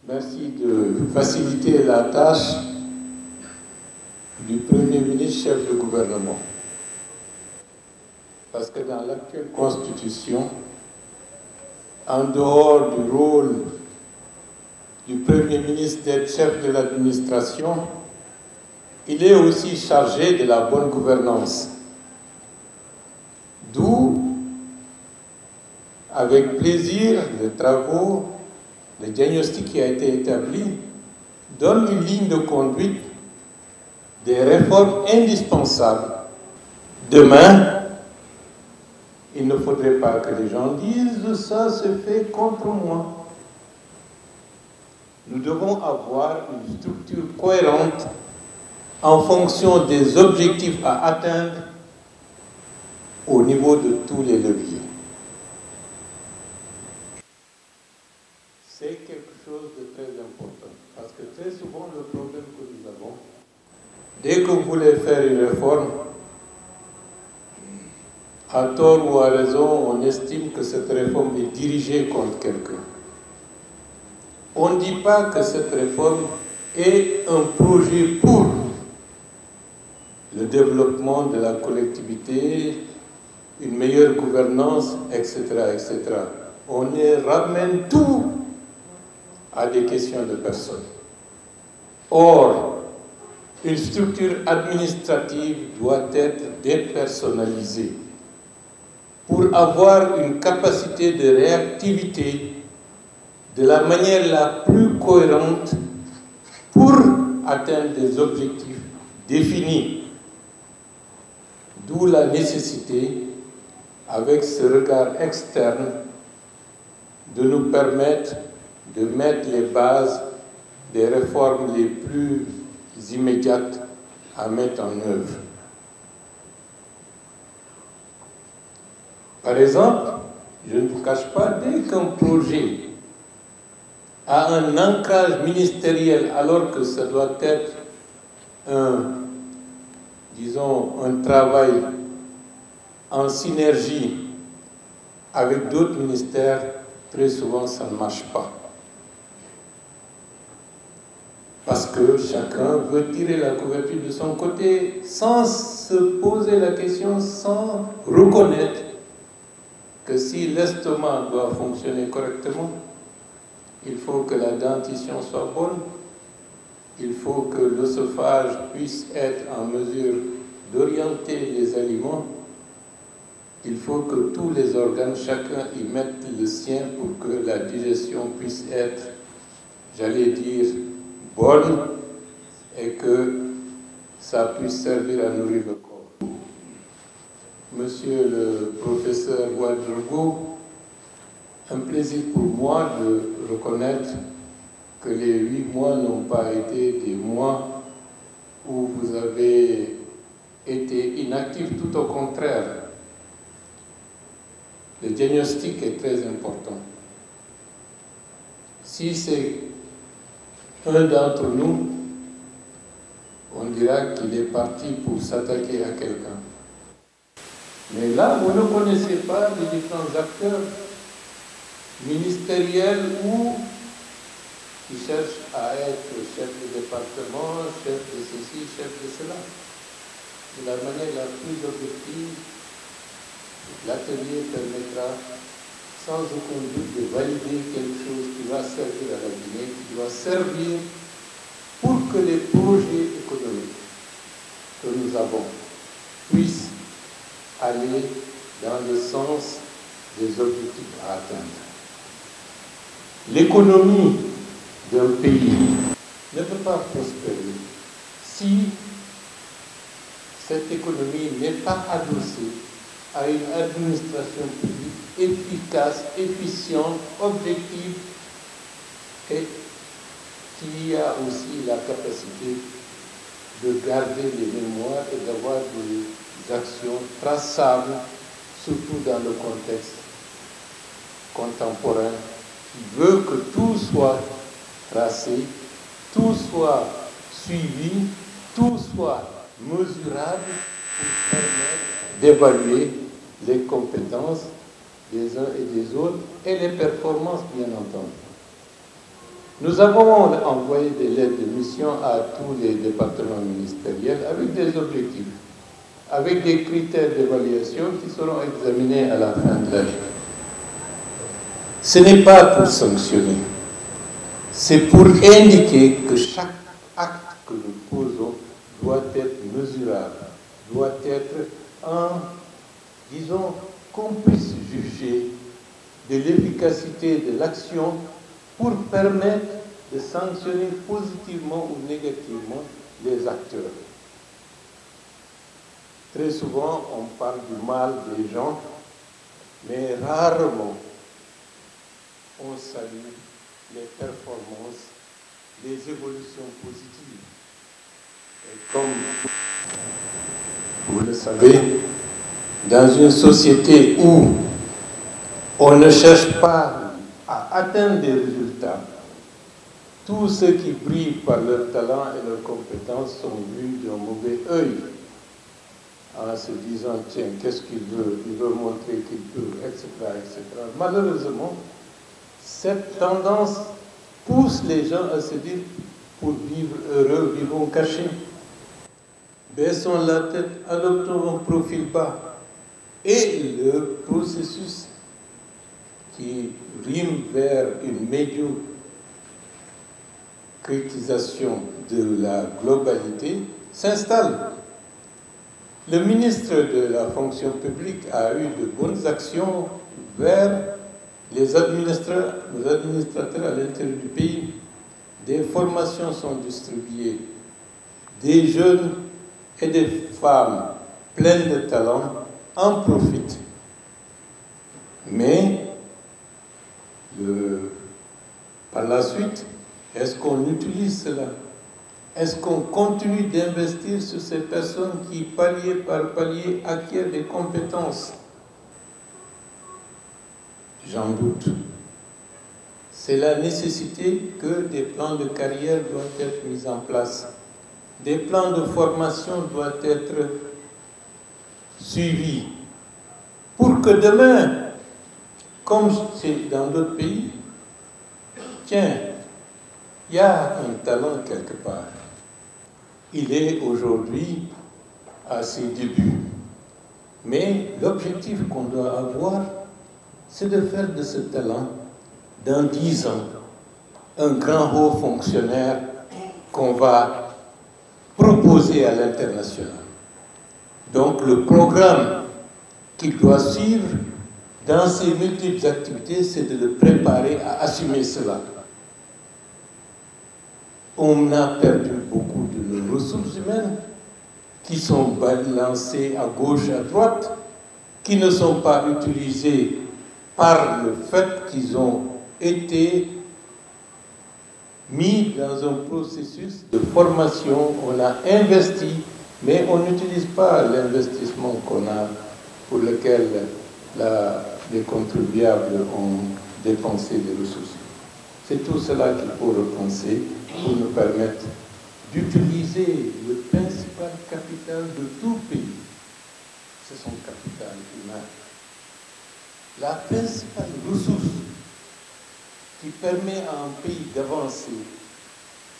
Merci de faciliter la tâche du Premier ministre chef de gouvernement. Parce que dans l'actuelle Constitution, en dehors du rôle du Premier ministre d'être chef de l'administration, il est aussi chargé de la bonne gouvernance. D'où, avec plaisir, les travaux, le diagnostic qui a été établi donne une ligne de conduite des réformes indispensables. Demain, il ne faudrait pas que les gens disent « ça se fait contre moi ». Nous devons avoir une structure cohérente en fonction des objectifs à atteindre au niveau de tous les leviers. C'est quelque chose de très important, parce que très souvent le problème que nous avons, dès que vous voulez faire une réforme, à tort ou à raison, on estime que cette réforme est dirigée contre quelqu'un. On ne dit pas que cette réforme est un projet pour le développement de la collectivité, une meilleure gouvernance, etc., etc. On ramène tout à des questions de personnes. Or, une structure administrative doit être dépersonnalisée pour avoir une capacité de réactivité de la manière la plus cohérente pour atteindre des objectifs définis. D'où la nécessité, avec ce regard externe, de nous permettre de mettre les bases des réformes les plus immédiates à mettre en œuvre. Par exemple, je ne vous cache pas, dès qu'un projet a un ancrage ministériel, alors que ça doit être un travail en synergie avec d'autres ministères, très souvent ça ne marche pas. Parce que chacun veut tirer la couverture de son côté sans se poser la question, sans reconnaître que si l'estomac doit fonctionner correctement, il faut que la dentition soit bonne, il faut que l'œsophage puisse être en mesure d'orienter les aliments, il faut que tous les organes, chacun y mette le sien pour que la digestion puisse être, j'allais dire, bonne et que ça puisse servir à nourrir le corps. Monsieur le professeur Ouedraogo, un plaisir pour moi de reconnaître que les 8 mois n'ont pas été des mois où vous avez été inactif, tout au contraire. Le diagnostic est très important. Si c'est un d'entre nous, on dira qu'il est parti pour s'attaquer à quelqu'un. Mais là, vous ne connaissez pas les différents acteurs ministériels ou qui cherchent à être chef de département, chef de ceci, chef de cela. De la manière la plus objective, l'atelier permettra sans aucun doute de valider quelque chose qui va servir à la Guinée, qui doit servir pour que les projets économiques que nous avons puissent aller dans le sens des objectifs à atteindre. L'économie d'un pays ne peut pas prospérer si cette économie n'est pas adossée à une administration publique efficace, efficiente, objective et qui a aussi la capacité de garder les mémoires et d'avoir des actions traçables, surtout dans le contexte contemporain qui veut que tout soit tracé, tout soit suivi, tout soit mesurable pour permettre d'évaluer les compétences des uns et des autres et les performances, bien entendu. Nous avons envoyé des lettres de mission à tous les départements ministériels avec des objectifs, avec des critères d'évaluation qui seront examinés à la fin de l'année. Ce n'est pas pour sanctionner, c'est pour indiquer que chaque acte que nous posons doit être mesurable, doit être disons, qu'on puisse juger de l'efficacité de l'action pour permettre de sanctionner positivement ou négativement les acteurs. Très souvent, on parle du mal des gens, mais rarement on salue les performances, les évolutions positives. Et comme vous le savez, dans une société où on ne cherche pas à atteindre des résultats, tous ceux qui brillent par leur talent et leurs compétences sont vus d'un mauvais œil, en se disant, tiens, qu'est-ce qu'il veut? Il veut montrer qu'il peut, etc., etc. Malheureusement, cette tendance pousse les gens à se dire, pour vivre heureux, vivons cachés. Baissons la tête, adoptons un profil bas. Et le processus qui rime vers une médiocritisation de la globalité s'installe. Le ministre de la fonction publique a eu de bonnes actions vers les administrateurs à l'intérieur du pays. Des formations sont distribuées. Des jeunes et des femmes pleines de talent en profitent. Mais par la suite, est-ce qu'on utilise cela? Est-ce qu'on continue d'investir sur ces personnes qui, palier par palier, acquièrent des compétences? J'en doute. C'est la nécessité que des plans de carrière doivent être mis en place. Des plans de formation doivent être suivis pour que demain, comme c'est dans d'autres pays, tiens, il y a un talent quelque part. Il est aujourd'hui à ses débuts. Mais l'objectif qu'on doit avoir, c'est de faire de ce talent, dans 10 ans, un grand haut fonctionnaire qu'on va proposer à l'international. Donc le programme qu'il doit suivre dans ses multiples activités, c'est de le préparer à assumer cela. On a perdu beaucoup de nos ressources humaines qui sont balancées à gauche, à droite, qui ne sont pas utilisées par le fait qu'ils ont été mis dans un processus de formation. On a investi, mais on n'utilise pas l'investissement qu'on a, pour lequel les contribuables ont dépensé des ressources. C'est tout cela qu'il faut repenser pour nous permettre d'utiliser le principal capital de tout pays. C'est son capital humain. La principale ressource qui permet à un pays d'avancer,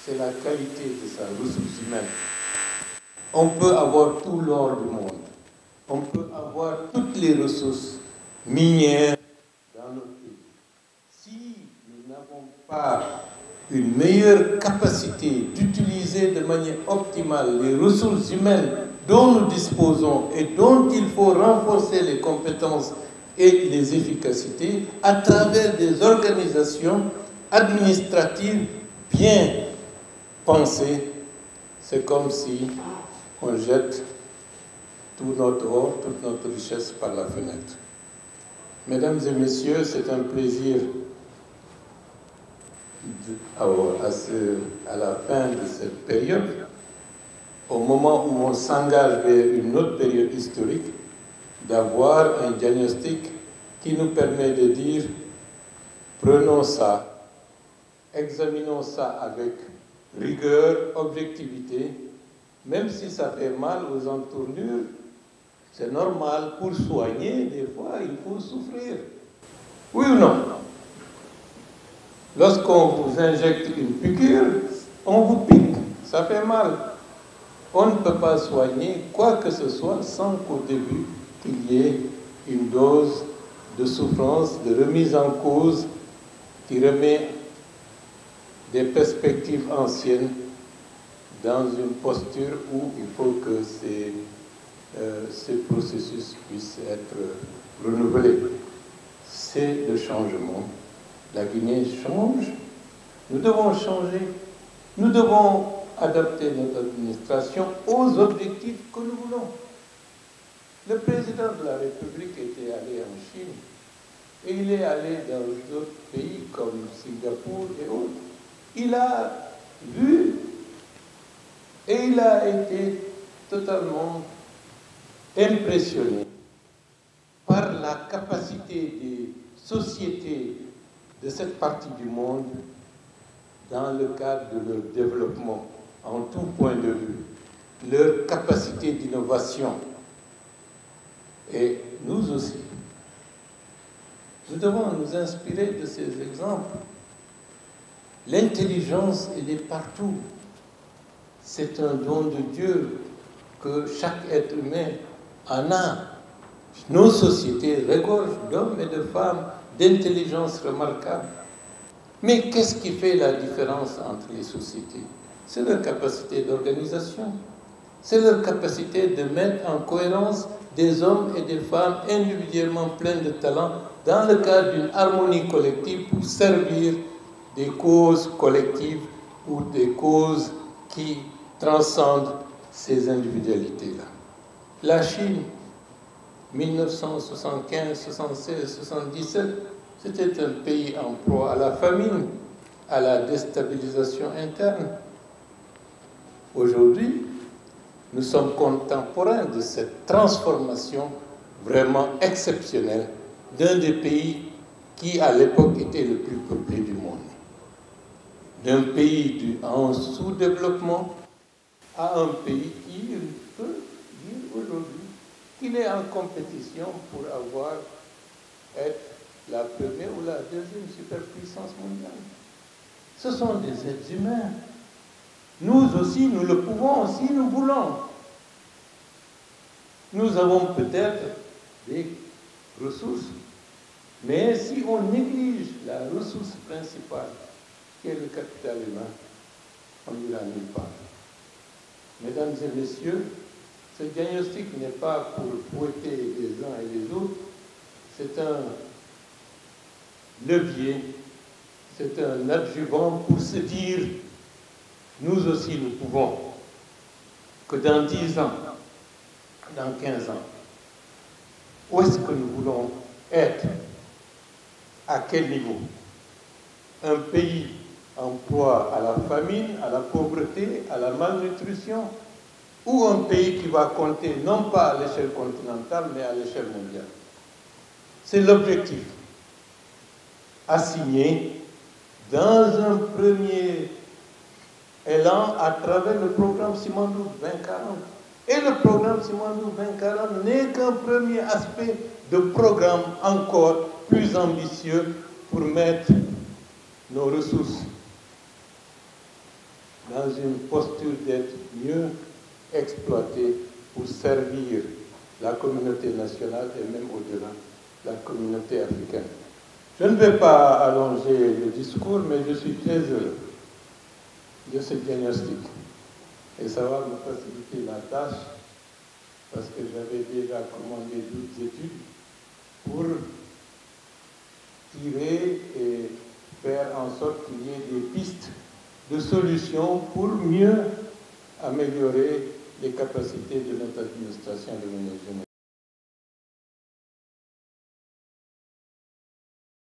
c'est la qualité de sa ressource humaine. On peut avoir tout l'or du monde. On peut avoir toutes les ressources minières dans notre pays. Si nous n'avons pas une meilleure capacité d'utiliser de manière optimale les ressources humaines dont nous disposons et dont il faut renforcer les compétences et les efficacités à travers des organisations administratives bien pensées, c'est comme si on jette tout notre or, toute notre richesse par la fenêtre. Mesdames et messieurs, c'est un plaisir à la fin de cette période, au moment où on s'engage vers une autre période historique, d'avoir un diagnostic qui nous permet de dire, prenons ça, examinons ça avec rigueur, objectivité, même si ça fait mal aux entournures, c'est normal, pour soigner, des fois, il faut souffrir. Oui ou non? Lorsqu'on vous injecte une piqûre, on vous pique, ça fait mal. On ne peut pas soigner quoi que ce soit sans qu'au début, il y ait une dose de souffrance, de remise en cause qui remet des perspectives anciennes dans une posture où il faut que ces processus puissent être renouvelés. C'est le changement. La Guinée change. Nous devons changer. Nous devons adapter notre administration aux objectifs que nous voulons. Le président de la République était allé en Chine et il est allé dans d'autres pays comme Singapour et autres. Il a vu et il a été totalement impressionné par la capacité des sociétés de cette partie du monde dans le cadre de leur développement en tout point de vue, leur capacité d'innovation. Et nous aussi, nous devons nous inspirer de ces exemples. L'intelligence, elle est partout. C'est un don de Dieu que chaque être humain en a. Nos sociétés regorgent d'hommes et de femmes d'intelligence remarquable. Mais qu'est-ce qui fait la différence entre les sociétés? C'est leur capacité d'organisation. C'est leur capacité de mettre en cohérence des hommes et des femmes individuellement pleins de talent dans le cadre d'une harmonie collective pour servir des causes collectives ou des causes qui transcendent ces individualités-là. La Chine, 1975, 76, 77, c'était un pays en proie à la famine, à la déstabilisation interne. Aujourd'hui, nous sommes contemporains de cette transformation vraiment exceptionnelle d'un des pays qui, à l'époque, était le plus peuplé du monde. D'un pays en sous-développement à un pays qui peut dire aujourd'hui qu'il est en compétition pour être la première ou la deuxième superpuissance mondiale. Ce sont des êtres humains. Nous aussi, nous le pouvons si nous voulons. Nous avons peut-être des ressources, mais si on néglige la ressource principale, qui est le capital humain, on n'ira nulle part. Mesdames et messieurs, ce diagnostic n'est pas pour fouetter les uns et les autres, c'est un levier, c'est un adjuvant pour se dire, nous aussi nous pouvons, que dans 10 ans, dans 15 ans, où est-ce que nous voulons être? À quel niveau? Un pays en proie à la famine, à la pauvreté, à la malnutrition, ou un pays qui va compter non pas à l'échelle continentale, mais à l'échelle mondiale. C'est l'objectif assigné dans un premier élan à travers le programme Simandou 2040. Et le programme Simandou 2040 n'est qu'un premier aspect de programme encore plus ambitieux pour mettre nos ressources dans une posture d'être mieux exploitées pour servir la communauté nationale et même au-delà, la communauté africaine. Je ne vais pas allonger le discours, mais je suis très heureux de ce diagnostic. Et ça va me faciliter la tâche, parce que j'avais déjà commandé d'autres études pour tirer et faire en sorte qu'il y ait des pistes de solutions pour mieux améliorer les capacités de notre administration de manière générale.